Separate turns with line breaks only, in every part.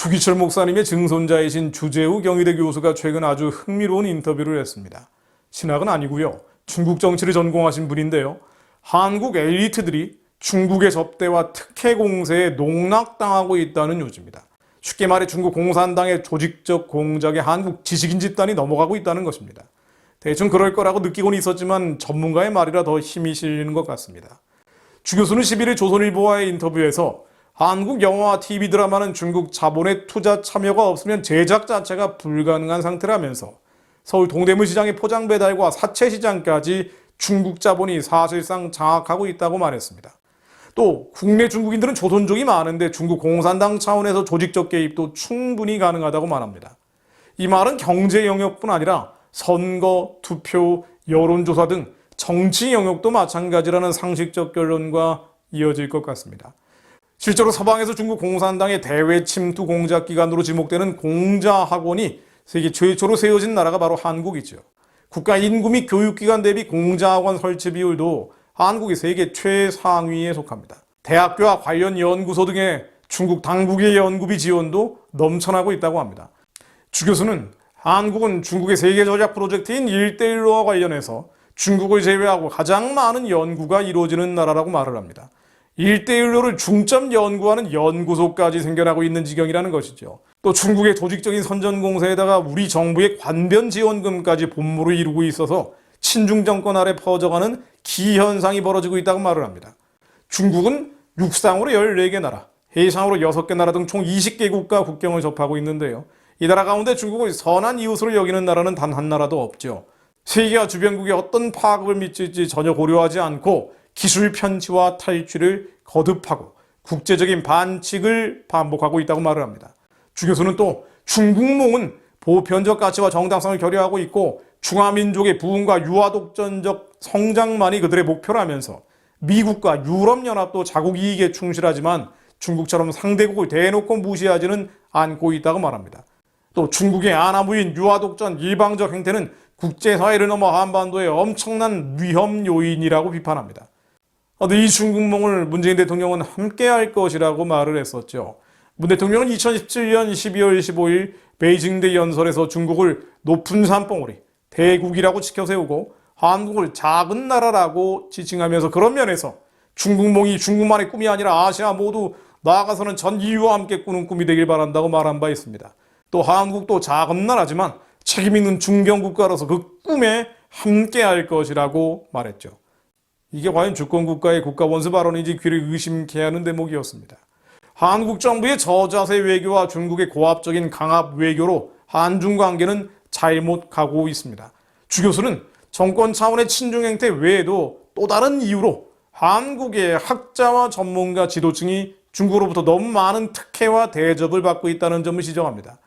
주기철 목사님의 증손자이신 주재우 경희대 교수가 최근 아주 흥미로운 인터뷰를 했습니다. 신학은 아니고요. 중국 정치를 전공하신 분인데요. 한국 엘리트들이 중국의 접대와 특혜 공세에 농락당하고 있다는 요지입니다. 쉽게 말해 중국 공산당의 조직적 공작에 한국 지식인 집단이 넘어가고 있다는 것입니다. 대충 그럴 거라고 느끼고는 있었지만 전문가의 말이라 더 힘이 실리는 것 같습니다. 주 교수는 11일 조선일보와의 인터뷰에서 한국 영화와 TV 드라마는 중국 자본의 투자 참여가 없으면 제작 자체가 불가능한 상태라면서 서울 동대문 시장의 포장 배달과 사채 시장까지 중국 자본이 사실상 장악하고 있다고 말했습니다. 또 국내 중국인들은 조선족이 많은데 중국 공산당 차원에서 조직적 개입도 충분히 가능하다고 말합니다. 이 말은 경제 영역뿐 아니라 선거, 투표, 여론조사 등 정치 영역도 마찬가지라는 상식적 결론과 이어질 것 같습니다. 실제로 서방에서 중국 공산당의 대외 침투 공작 기관으로 지목되는 공자학원이 세계 최초로 세워진 나라가 바로 한국이죠. 국가 인구 및 교육기관 대비 공자학원 설치 비율도 한국이 세계 최상위에 속합니다. 대학교와 관련 연구소 등의 중국 당국의 연구비 지원도 넘쳐나고 있다고 합니다. 주 교수는 한국은 중국의 세계 전략 프로젝트인 1대1로와 관련해서 중국을 제외하고 가장 많은 연구가 이루어지는 나라라고 말을 합니다. 1대1로를 중점 연구하는 연구소까지 생겨나고 있는 지경이라는 것이죠. 또 중국의 조직적인 선전 공세에다가 우리 정부의 관변 지원금까지 본물을 이루고 있어서 친중 정권 아래 퍼져가는 기현상이 벌어지고 있다고 말을 합니다. 중국은 육상으로 14개 나라, 해상으로 6개 나라 등 총 20개국과 국경을 접하고 있는데요. 이 나라 가운데 중국을 선한 이웃으로 여기는 나라는 단 한 나라도 없죠. 세계와 주변국에 어떤 파급을 미칠지 전혀 고려하지 않고 기술 편취와 탈취를 거듭하고 국제적인 반칙을 반복하고 있다고 말을 합니다. 주 교수는 또 중국몽은 보편적 가치와 정당성을 결여하고 있고 중화민족의 부흥과 유아독전적 성장만이 그들의 목표라면서 미국과 유럽연합도 자국 이익에 충실하지만 중국처럼 상대국을 대놓고 무시하지는 않고 있다고 말합니다. 또 중국의 아나무인 유아독전 일방적 행태는 국제사회를 넘어 한반도의 엄청난 위험 요인이라고 비판합니다. 이 중국몽을 문재인 대통령은 함께할 것이라고 말을 했었죠. 문 대통령은 2017년 12월 15일 베이징대 연설에서 중국을 높은 산봉우리, 대국이라고 치켜세우고 한국을 작은 나라라고 지칭하면서 그런 면에서 중국몽이 중국만의 꿈이 아니라 아시아 모두 나아가서는 전 인류와 함께 꾸는 꿈이 되길 바란다고 말한 바 있습니다. 또 한국도 작은 나라지만 책임있는 중견국가로서 그 꿈에 함께할 것이라고 말했죠. 이게 과연 주권국가의 국가원수 발언인지 귀를 의심케 하는 대목이었습니다. 한국 정부의 저자세 외교와 중국의 고압적인 강압 외교로 한중 관계는 잘못 가고 있습니다. 주 교수는 정권 차원의 친중 행태 외에도 또 다른 이유로 한국의 학자와 전문가 지도층이 중국으로부터 너무 많은 특혜와 대접을 받고 있다는 점을 지적합니다.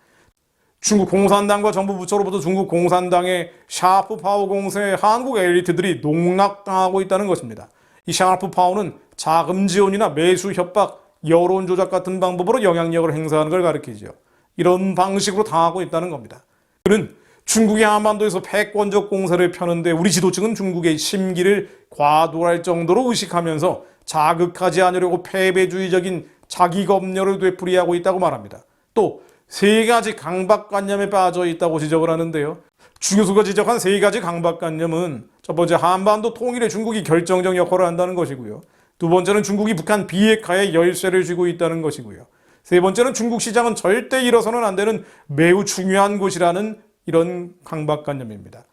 중국 공산당과 정부 부처로부터 중국 공산당의 샤프 파워 공세에 한국 엘리트들이 농락당하고 있다는 것입니다. 이 샤프 파워는 자금 지원이나 매수 협박, 여론 조작 같은 방법으로 영향력을 행사하는 걸 가리키죠. 이런 방식으로 당하고 있다는 겁니다. 그는 중국이 한반도에서 패권적 공세를 펴는데 우리 지도층은 중국의 심기를 과도할 정도로 의식하면서 자극하지 않으려고 패배주의적인 자기 검열을 되풀이하고 있다고 말합니다. 또 세 가지 강박관념에 빠져 있다고 지적을 하는데요. 주 교수가 지적한 세 가지 강박관념은 첫 번째, 한반도 통일에 중국이 결정적 역할을 한다는 것이고요. 두 번째는 중국이 북한 비핵화에 열쇠를 쥐고 있다는 것이고요. 세 번째는 중국 시장은 절대 잃어서는 안 되는 매우 중요한 곳이라는 이런 강박관념입니다.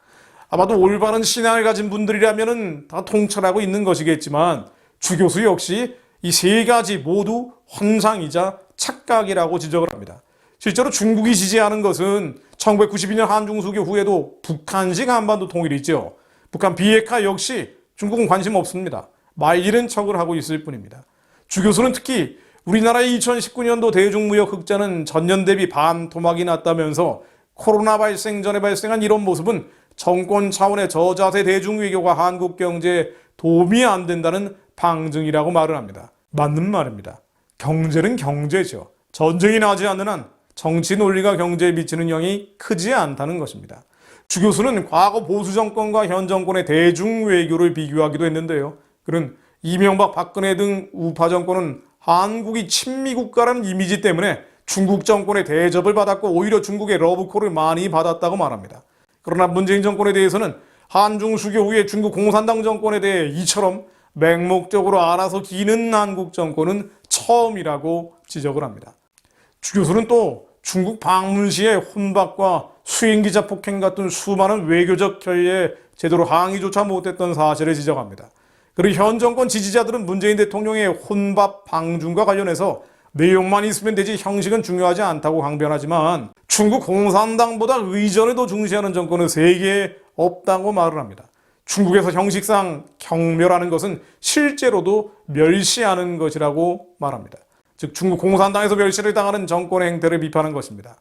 아마도 올바른 신앙을 가진 분들이라면 다 통찰하고 있는 것이겠지만 주 교수 역시 이 세 가지 모두 환상이자 착각이라고 지적을 합니다. 실제로 중국이 지지하는 것은 1992년 한중수교 후에도 북한식 한반도 통일이 있죠. 북한 비핵화 역시 중국은 관심 없습니다. 말 잃은 척을 하고 있을 뿐입니다. 주 교수는 특히 우리나라의 2019년도 대중무역 흑자는 전년 대비 반 토막이 났다면서 코로나 발생 전에 발생한 이런 모습은 정권 차원의 저자세 대중외교가 한국 경제에 도움이 안 된다는 방증이라고 말을 합니다. 맞는 말입니다. 경제는 경제죠. 전쟁이 나지 않는 한 정치 논리가 경제에 미치는 영향이 크지 않다는 것입니다. 주 교수는 과거 보수 정권과 현 정권의 대중 외교를 비교하기도 했는데요. 그는 이명박, 박근혜 등 우파 정권은 한국이 친미 국가라는 이미지 때문에 중국 정권의 대접을 받았고 오히려 중국의 러브콜을 많이 받았다고 말합니다. 그러나 문재인 정권에 대해서는 한중 수교 후에 중국 공산당 정권에 대해 이처럼 맹목적으로 알아서 기는 한국 정권은 처음이라고 지적을 합니다. 주 교수는 또 중국 방문 시에 혼밥과 수행기자 폭행 같은 수많은 외교적 결례에 제대로 항의조차 못했던 사실을 지적합니다. 그리고 현 정권 지지자들은 문재인 대통령의 혼밥 방중과 관련해서 내용만 있으면 되지 형식은 중요하지 않다고 강변하지만 중국 공산당보다 의전을 더 중시하는 정권은 세계에 없다고 말을 합니다. 중국에서 형식상 경멸하는 것은 실제로도 멸시하는 것이라고 말합니다. 즉 중국 공산당에서 멸시를 당하는 정권의 행태를 비판한 것입니다.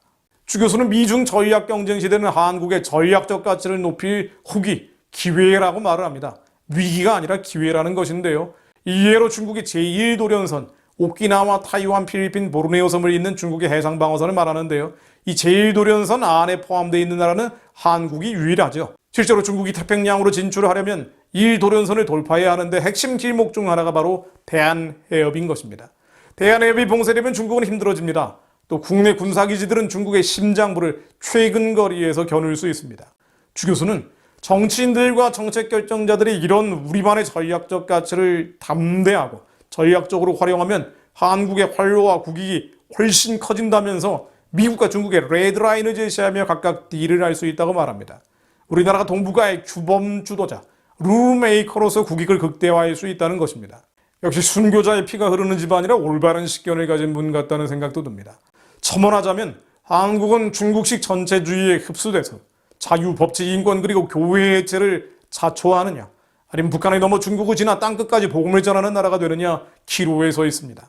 주 교수는 미중 전략 경쟁 시대는 한국의 전략적 가치를 높일 후기, 기회라고 말을 합니다. 위기가 아니라 기회라는 것인데요. 이해로 중국이 제1도련선, 오키나와, 타이완, 필리핀, 보르네오 섬을 잇는 중국의 해상 방어선을 말하는데요. 이 제1도련선 안에 포함되어 있는 나라는 한국이 유일하죠. 실제로 중국이 태평양으로 진출하려면 1도련선을 돌파해야 하는데 핵심 길목 중 하나가 바로 대한해협인 것입니다. 대한해협이 봉쇄되면 중국은 힘들어집니다. 또 국내 군사기지들은 중국의 심장부를 최근 거리에서 겨눌 수 있습니다. 주 교수는 정치인들과 정책 결정자들이 이런 우리만의 전략적 가치를 담대하고 전략적으로 활용하면 한국의 활로와 국익이 훨씬 커진다면서 미국과 중국의 레드라인을 제시하며 각각 딜을 할 수 있다고 말합니다. 우리나라가 동북아의 규범 주도자, 룰메이커로서 국익을 극대화할 수 있다는 것입니다. 역시 순교자의 피가 흐르는 집안이라 올바른 식견을 가진 분 같다는 생각도 듭니다. 첨언하자면 한국은 중국식 전체주의에 흡수돼서 자유, 법치, 인권 그리고 교회의 해체를 자초하느냐 아니면 북한을 넘어 중국을 지나 땅끝까지 복음을 전하는 나라가 되느냐 기로에 서 있습니다.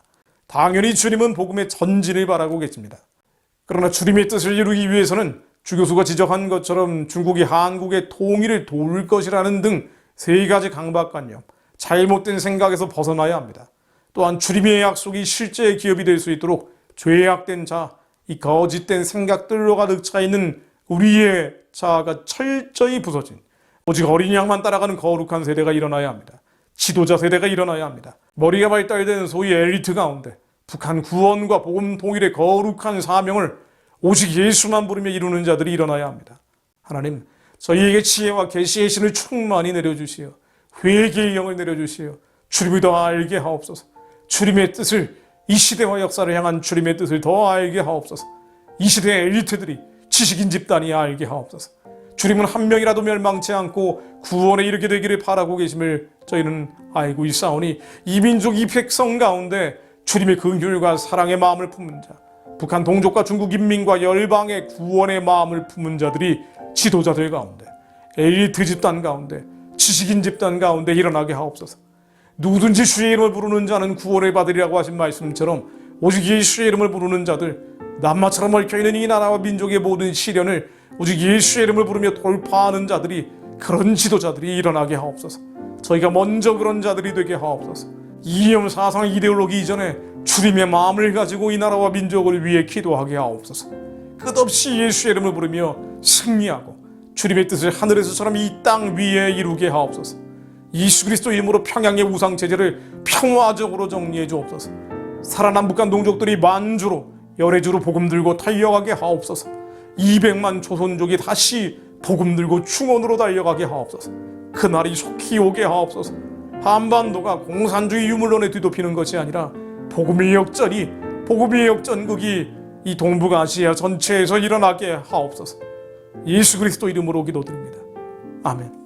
당연히 주님은 복음의 전진을 바라고 계십니다. 그러나 주님의 뜻을 이루기 위해서는 주 교수가 지적한 것처럼 중국이 한국의 통일을 도울 것이라는 등 세 가지 강박관념, 잘못된 생각에서 벗어나야 합니다. 또한 주님의 약속이 실제의 기업이 될 수 있도록 죄악된 자, 이 거짓된 생각들로 가득 차 있는 우리의 자아가 철저히 부서진 오직 어린 양만 따라가는 거룩한 세대가 일어나야 합니다. 지도자 세대가 일어나야 합니다. 머리가 발달된 소위 엘리트 가운데 북한 구원과 복음 통일의 거룩한 사명을 오직 예수만 부르며 이루는 자들이 일어나야 합니다. 하나님, 저희에게 지혜와 계시의 신을 충만히 내려주시어 회개의 영을 내려주시어 주님을 더 알게 하옵소서. 주님의 뜻을, 이 시대와 역사를 향한 주님의 뜻을 더 알게 하옵소서. 이 시대의 엘리트들이 지식인 집단이 알게 하옵소서. 주님은 한 명이라도 멸망치 않고 구원에 이르게 되기를 바라고 계심을 저희는 알고 있사오니 이 민족 이 백성 가운데 주님의 긍휼과 사랑의 마음을 품은 자, 북한 동족과 중국 인민과 열방의 구원의 마음을 품은 자들이 지도자들 가운데, 엘리트 집단 가운데, 지식인 집단 가운데 일어나게 하옵소서. 누구든지 주의 이름을 부르는 자는 구원을 받으리라고 하신 말씀처럼 오직 예수의 이름을 부르는 자들, 남마처럼 얽혀있는 이 나라와 민족의 모든 시련을 오직 예수의 이름을 부르며 돌파하는 자들이, 그런 지도자들이 일어나게 하옵소서. 저희가 먼저 그런 자들이 되게 하옵소서. 이념, 사상, 이데올로기 이전에 주님의 마음을 가지고 이 나라와 민족을 위해 기도하게 하옵소서. 끝없이 예수의 이름을 부르며 승리하고 주님의 뜻을 하늘에서처럼 이 땅 위에 이루게 하옵소서. 예수 그리스도 이름으로 평양의 우상체제를 평화적으로 정리해 주옵소서. 살아난 북한 동족들이 만주로 열애주로 복음 들고 달려가게 하옵소서. 200만 조선족이 다시 복음 들고 충원으로 달려가게 하옵소서. 그날이 속히 오게 하옵소서. 한반도가 공산주의 유물론에 뒤덮이는 것이 아니라 복음의 역전이, 복음의 역전극이 이 동북아시아 전체에서 일어나게 하옵소서. 예수 그리스도 이름으로 기도드립니다. 아멘.